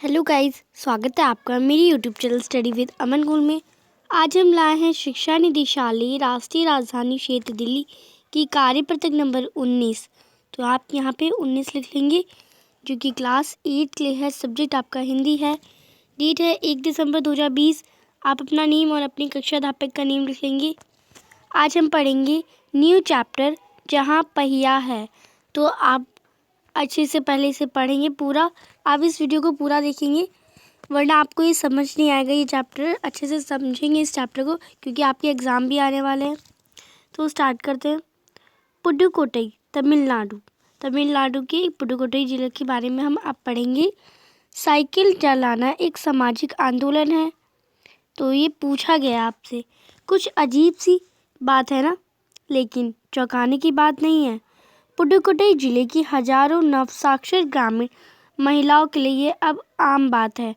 Hello guys, स्वागत है आपका मेरी यूट्यूब चैनल स्टडी विद अमन गोल में। आज हम लाए हैं शिक्षा निदेशालय राष्ट्रीय राजधानी क्षेत्र दिल्ली की कार्यपत्रक नंबर 19। तो आप यहाँ पे 19 लिख लेंगे, जो कि क्लास 8 के लिए है। सब्जेक्ट आपका हिंदी है। डेट है 1 दिसंबर 2020। आप अपना नेम और अपनी कक्षा अध्यापक का नेम लिख लेंगे। आज हम पढ़ेंगे न्यू चैप्टर जहाँ पहिया है। तो आप अच्छे से पहले इसे पढ़ेंगे पूरा। आप इस वीडियो को पूरा देखेंगे, वरना आपको ये समझ नहीं आएगा। ये चैप्टर अच्छे से समझेंगे इस चैप्टर को, क्योंकि आपके एग्ज़ाम भी आने वाले हैं। तो स्टार्ट करते हैं। पुडुकोट्टई तमिलनाडु। तमिलनाडु के पुडुकोट्टई जिले के बारे में हम आप पढ़ेंगे। साइकिल चलाना एक सामाजिक आंदोलन है। तो ये पूछा गया आपसे। कुछ अजीब सी बात है ना, लेकिन चौंकाने की बात नहीं है। पुडुकोट्टई जिले की हजारों नवसाक्षर ग्रामीण महिलाओं के लिए ये अब आम बात है।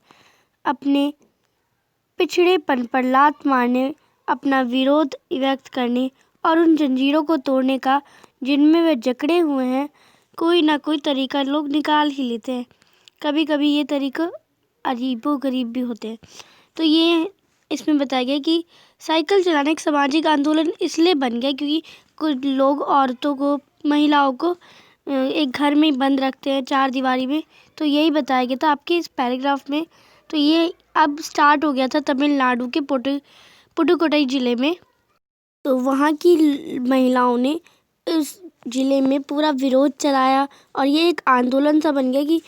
अपने पिछड़ेपन पर लात मारने, अपना विरोध व्यक्त करने और उन जंजीरों को तोड़ने का जिनमें वे जकड़े हुए हैं, कोई ना कोई तरीका लोग निकाल ही लेते हैं। कभी कभी ये तरीका अजीबोगरीब भी होते हैं। तो ये इसमें बताया गया कि साइकिल चलाना एक सामाजिक आंदोलन इसलिए बन गया क्योंकि कुछ लोग औरतों को, महिलाओं को एक घर में ही बंद रखते हैं, चार दीवारी में। तो यही बताया गया था आपके इस पैराग्राफ में। तो ये अब स्टार्ट हो गया था तमिलनाडु के पुडुकोट्टई जिले में। तो वहाँ की महिलाओं ने इस जिले में पूरा विरोध चलाया और ये एक आंदोलन सा बन गया कि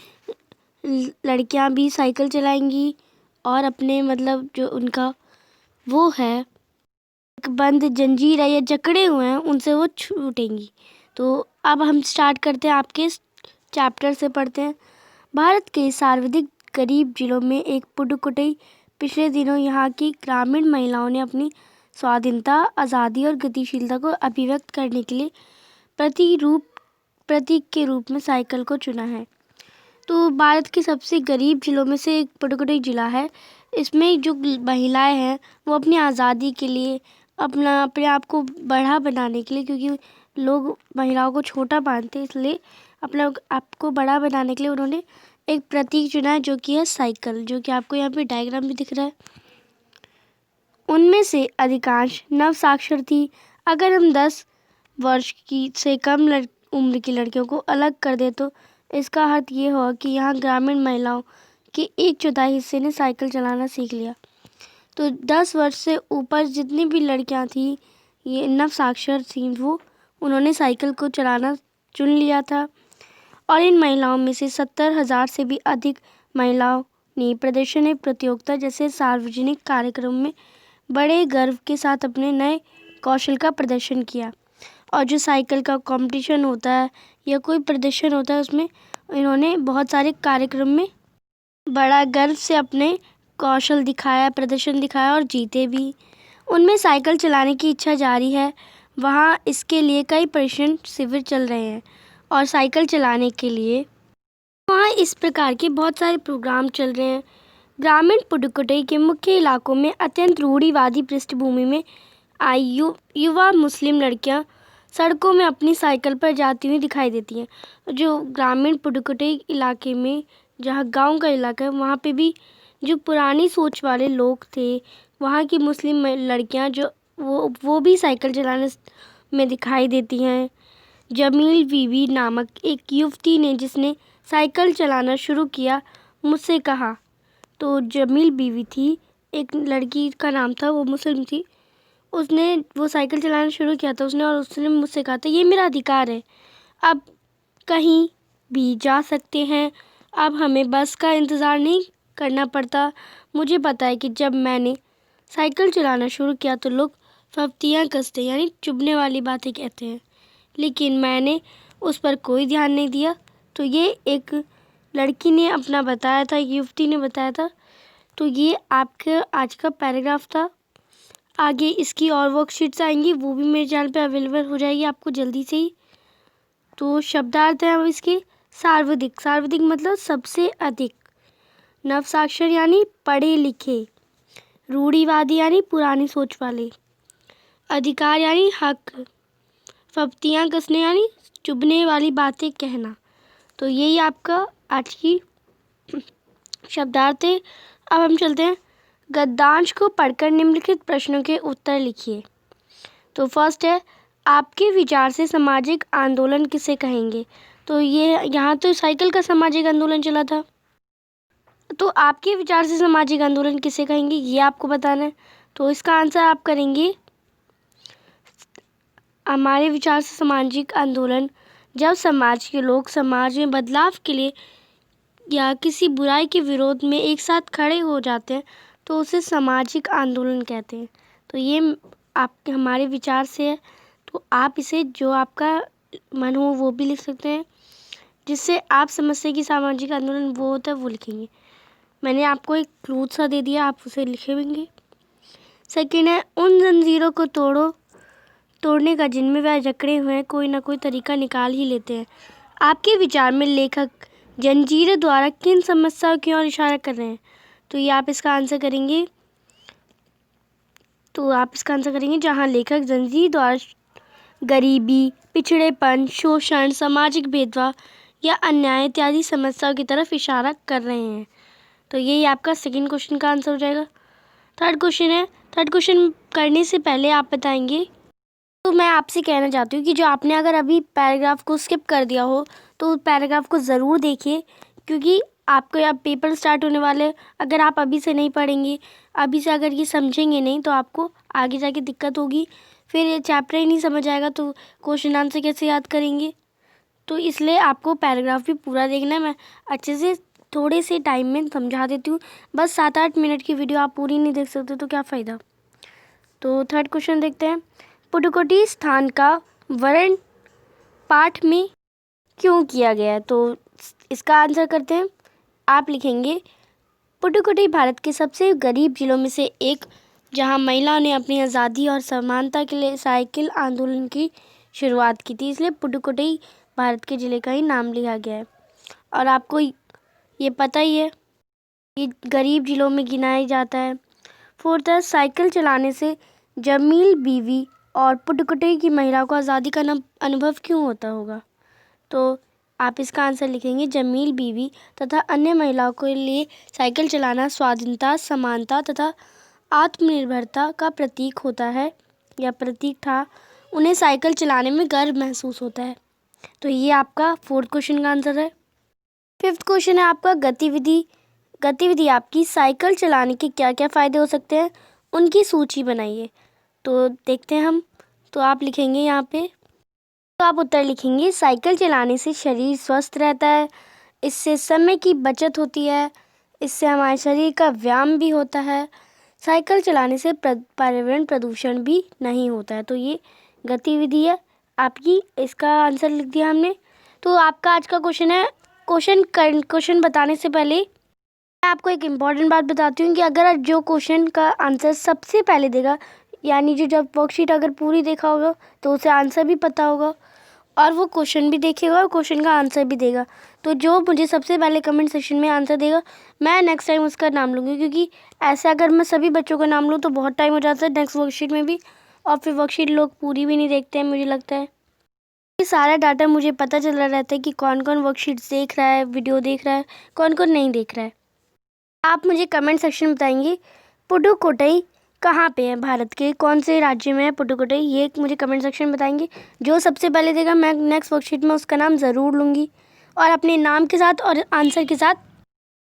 लड़कियाँ भी साइकिल चलाएंगी और अपने जो उनका वो है एक बंद जंजीर है या जकड़े हुए हैं, उनसे वो छूटेंगी। तो अब हम स्टार्ट करते हैं, आपके चैप्टर से पढ़ते हैं। भारत के सर्वाधिक गरीब जिलों में एक पुडुकोट्टई। पिछले दिनों यहाँ की ग्रामीण महिलाओं ने अपनी स्वाधीनता, आज़ादी और गतिशीलता को अभिव्यक्त करने के लिए प्रतीक के रूप में साइकिल को चुना है। तो भारत के सबसे गरीब जिलों में से एक पुडुकोट्टई जिला है। इसमें जो महिलाएं हैं वो अपनी आज़ादी के लिए, अपने आप को बड़ा बनाने के लिए, क्योंकि लोग महिलाओं को छोटा मानते हैं, इसलिए अपने आप को बड़ा बनाने के लिए उन्होंने एक प्रतीक चुना है, जो कि है साइकिल, जो कि आपको यहाँ पे डायग्राम भी दिख रहा है। उनमें से अधिकांश नवसाक्षर थी। अगर हम 10 वर्ष की से कम उम्र की लड़कियों को अलग कर दे तो इसका अर्थ ये होगा कि यहाँ ग्रामीण महिलाओं के 1/4 हिस्से ने साइकिल चलाना सीख लिया। तो 10 वर्ष से ऊपर जितनी भी लड़कियाँ थी, ये नवसाक्षर थी, वो उन्होंने साइकिल को चलाना चुन लिया था। और इन महिलाओं में से 70,000 से भी अधिक महिलाओं ने प्रदर्शन प्रतियोगिता जैसे सार्वजनिक कार्यक्रम में बड़े गर्व के साथ अपने नए कौशल का प्रदर्शन किया। और जो साइकिल का कंपटीशन होता है या कोई प्रदर्शन होता है, उसमें इन्होंने बहुत सारे कार्यक्रम में बड़ा गर्व से अपने कौशल दिखाया, प्रदर्शन दिखाया और जीते भी। उनमें साइकिल चलाने की इच्छा जारी है। वहाँ इसके लिए कई प्रशिक्षण शिविर चल रहे हैं और साइकिल चलाने के लिए वहाँ इस प्रकार के बहुत सारे प्रोग्राम चल रहे हैं। ग्रामीण पुडुकोट्टई के मुख्य इलाकों में अत्यंत रूढ़िवादी पृष्ठभूमि में आई युवा मुस्लिम लड़कियाँ सड़कों में अपनी साइकिल पर जाती हुई दिखाई देती हैं। जो ग्रामीण पुडुकोट्टई इलाके में, जहाँ गांव का इलाका है, वहाँ पे भी जो पुरानी सोच वाले लोग थे, वहाँ की मुस्लिम लड़कियाँ जो वो भी साइकिल चलाने में दिखाई देती हैं। जमील बीवी नामक एक युवती ने, जिसने साइकिल चलाना शुरू किया, मुझसे कहा। तो जमील बीवी थी, एक लड़की का नाम था, वो मुस्लिम थी। उसने वो साइकिल चलाना शुरू किया था उसने मुझसे कहा था, ये मेरा अधिकार है, अब कहीं भी जा सकते हैं, अब हमें बस का इंतज़ार नहीं करना पड़ता। मुझे पता है कि जब मैंने साइकिल चलाना शुरू किया तो लोग फफ्तियाँ कसते, यानी चुभने वाली बातें कहते हैं, लेकिन मैंने उस पर कोई ध्यान नहीं दिया। तो ये एक लड़की ने अपना बताया था, एक युवती ने बताया था। तो ये आपका आज का पैराग्राफ था। आगे इसकी और वर्कशीट्स आएंगी, वो भी मेरे चैनल पे अवेलेबल हो जाएगी आपको जल्दी से ही। तो शब्दार्थ है अब इसके। सर्वाधिक, सर्वाधिक मतलब सबसे अधिक। नवसाक्षर यानी पढ़े लिखे। रूढ़िवादी यानी पुरानी सोच वाले। अधिकार यानी हक। फफ्तियाँ कसने यानी चुभने वाली बातें कहना। तो यही आपका आज की शब्दार्थ है। अब हम चलते हैं, गद्यांश को पढ़कर निम्नलिखित प्रश्नों के उत्तर लिखिए। तो फर्स्ट है, आपके विचार से सामाजिक आंदोलन किसे कहेंगे? तो ये यहाँ तो साइकिल का सामाजिक आंदोलन चला था, तो आपके विचार से सामाजिक आंदोलन किसे कहेंगे ये आपको बताना है। तो इसका आंसर आप करेंगे, हमारे विचार से सामाजिक आंदोलन जब समाज के लोग समाज में बदलाव के लिए या किसी बुराई के विरोध में एक साथ खड़े हो जाते हैं तो उसे सामाजिक आंदोलन कहते हैं। तो ये आपके हमारे विचार से है, तो आप इसे जो आपका मन हो वो भी लिख सकते हैं, जिससे आप समझते हैं कि सामाजिक आंदोलन वो होता है वो लिखेंगे। मैंने आपको एक क्लू सा दे दिया, आप उसे लिखेंगे। सेकेंड है, उन जंजीरों को तोड़ने का जिनमें वह जकड़े हुए हैं कोई ना कोई तरीका निकाल ही लेते हैं। आपके विचार में लेखक जंजीरों द्वारा किन समस्याओं की ओर इशारा कर रहे हैं? तो ये आप इसका आंसर करेंगे, जहाँ लेखक जंजीर द्वारा गरीबी, पिछड़ेपन, शोषण, सामाजिक भेदभाव या अन्याय इत्यादि समस्याओं की तरफ इशारा कर रहे हैं। तो यही आपका सेकंड क्वेश्चन का आंसर हो जाएगा। थर्ड क्वेश्चन करने से पहले आप बताएंगे, तो मैं आपसे कहना चाहती हूँ कि जो आपने अगर अभी पैराग्राफ को स्किप कर दिया हो तो पैराग्राफ को ज़रूर देखिए, क्योंकि आपको अब पेपर स्टार्ट होने वाले। अगर आप अभी से नहीं पढ़ेंगे, अभी से अगर ये समझेंगे नहीं तो आपको आगे जाके दिक्कत होगी, फिर ये चैप्टर ही नहीं समझ आएगा तो क्वेश्चन आंसर कैसे याद करेंगे। तो इसलिए आपको पैराग्राफ भी पूरा देखना है। मैं अच्छे से थोड़े से टाइम में समझा देती हूँ, बस 7-8 मिनट की वीडियो आप पूरी नहीं देख सकते तो क्या फ़ायदा। तो थर्ड क्वेश्चन देखते हैं, पुडुकोट्टई स्थान का वर्णन पाठ में क्यों किया गया है? तो इसका आंसर करते हैं, आप लिखेंगे, पुडुकोट्टई भारत के सबसे गरीब जिलों में से एक, जहां महिलाओं ने अपनी आज़ादी और समानता के लिए साइकिल आंदोलन की शुरुआत की थी, इसलिए पुडुकोट्टई भारत के ज़िले का ही नाम लिया गया है। और आपको ये पता ही है, ये गरीब जिलों में गिनाया जाता है। फोर्थ है, साइकिल चलाने से जमील बीवी और पुडुकोट्टई की महिलाओं को आज़ादी का अनुभव क्यों होता होगा? तो आप इसका आंसर लिखेंगे, जमील बीवी तथा अन्य महिलाओं के लिए साइकिल चलाना स्वाधीनता, समानता तथा आत्मनिर्भरता का प्रतीक होता है या प्रतीक था। उन्हें साइकिल चलाने में गर्व महसूस होता है। तो ये आपका फोर्थ क्वेश्चन का आंसर है। फिफ्थ क्वेश्चन है आपका, गतिविधि आपकी साइकिल चलाने के क्या क्या फ़ायदे हो सकते हैं, उनकी सूची बनाइए। तो देखते हैं हम, तो आप लिखेंगे यहाँ पे, तो आप उत्तर लिखेंगे, साइकिल चलाने से शरीर स्वस्थ रहता है, इससे समय की बचत होती है, इससे हमारे शरीर का व्यायाम भी होता है, साइकिल चलाने से पर्यावरण प्रदूषण भी नहीं होता है। तो ये गतिविधि है आपकी, इसका आंसर लिख दिया हमने। तो आपका आज का क्वेश्चन है, क्वेश्चन बताने से पहले मैं आपको एक इम्पॉर्टेंट बात बताती हूँ कि अगर जो क्वेश्चन का आंसर सबसे पहले देगा, यानी जो जब वर्कशीट अगर पूरी देखा होगा तो उसे आंसर भी पता होगा और वो क्वेश्चन भी देखेगा और क्वेश्चन का आंसर भी देगा। तो जो मुझे सबसे पहले कमेंट सेक्शन में आंसर देगा, मैं नेक्स्ट टाइम उसका नाम लूँगी, क्योंकि ऐसे अगर मैं सभी बच्चों का नाम लूँ तो बहुत टाइम हो जाता है नेक्स्ट वर्कशीट में भी, और फिर वर्कशीट लोग पूरी भी नहीं देखते हैं। मुझे लगता है ये सारा डाटा मुझे पता चल रहता है कि कौन कौन वर्कशीट्स देख रहा है, वीडियो देख रहा है, कौन कौन नहीं देख रहा है। आप मुझे कमेंट सेक्शन में बताएंगे पुडुकोट्टई कहाँ पे है, भारत के कौन से राज्य में है पुडुकोट्टई, ये मुझे कमेंट सेक्शन में बताएंगे। जो सबसे पहले देगा मैं नेक्स्ट वर्कशीट में उसका नाम ज़रूर लूँगी, और अपने नाम के साथ और आंसर के साथ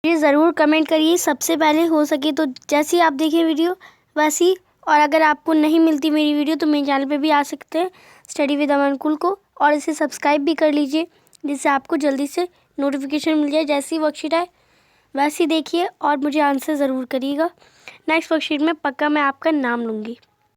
ये ज़रूर कमेंट करिए सबसे पहले, हो सके तो जैसे ही आप देखिए वीडियो वैसी। और अगर आपको नहीं मिलती मेरी वीडियो तो मेरे चैनल पे भी आ सकते हैं, स्टडी विद अमन कुल को, और इसे सब्सक्राइब भी कर लीजिए, जिससे आपको जल्दी से नोटिफिकेशन मिल जाए। जैसी ही वर्कशीट आए वैसे ही देखिए और मुझे आंसर ज़रूर करिएगा। नेक्स्ट वर्कशीट में पक्का मैं आपका नाम लूँगी।